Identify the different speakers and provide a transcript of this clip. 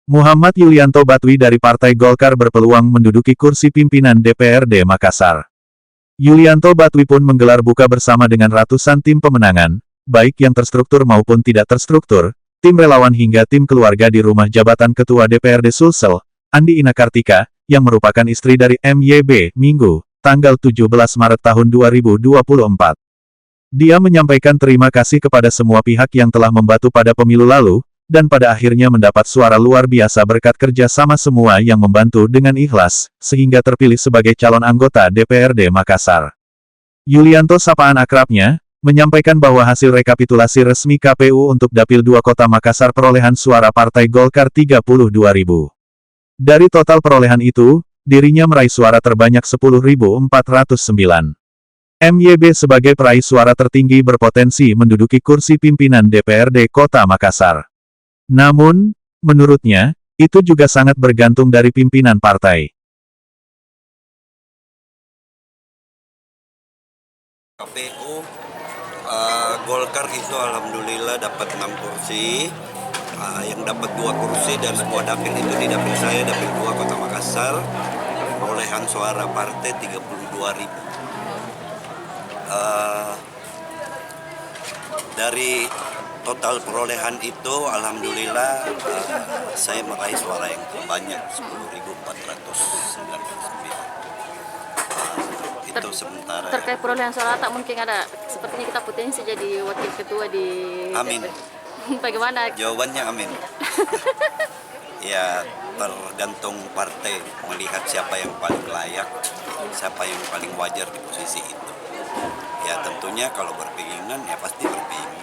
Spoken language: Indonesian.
Speaker 1: Muhammad Yulianto Batwi dari Partai Golkar berpeluang menduduki kursi pimpinan DPRD Makassar. Yulianto Batwi pun menggelar buka bersama dengan ratusan tim pemenangan, baik yang terstruktur maupun tidak terstruktur, tim relawan hingga tim keluarga di rumah jabatan Ketua DPRD Sulsel, Andi Ina Kartika, yang merupakan istri dari MYB, Minggu, tanggal 17 Maret tahun 2024. Dia menyampaikan terima kasih kepada semua pihak yang telah membantu pada pemilu lalu, dan pada akhirnya mendapat suara luar biasa berkat kerja sama semua yang membantu dengan ikhlas, sehingga terpilih sebagai calon anggota DPRD Makassar. Yulianto sapaan akrabnya, menyampaikan bahwa hasil rekapitulasi resmi KPU untuk Dapil 2 Kota Makassar perolehan suara Partai Golkar 32.000. Dari total perolehan itu, dirinya meraih suara terbanyak 10.409. MYB sebagai peraih suara tertinggi berpotensi menduduki kursi pimpinan DPRD Kota Makassar. Namun, menurutnya, itu juga sangat bergantung dari pimpinan partai.
Speaker 2: KPU Golkar itu alhamdulillah dapat 6 kursi, yang dapat 2 kursi dan semua dapil itu di dapil saya, dapil 2 Kota Makassar, perolehan suara partai 32.000. Dari total perolehan itu alhamdulillah saya meraih suara yang terbanyak 10.499. Itu sementara.
Speaker 3: Terkait perolehan suara tak mungkin ada, sepertinya kita potensi jadi wakil ketua di
Speaker 2: Amin.
Speaker 3: Bagaimana?
Speaker 2: Jawabannya amin. Ya tergantung partai melihat siapa yang paling layak, siapa yang paling wajar di posisi itu. Ya tentunya kalau berkeinginan ya pasti berkeinginan.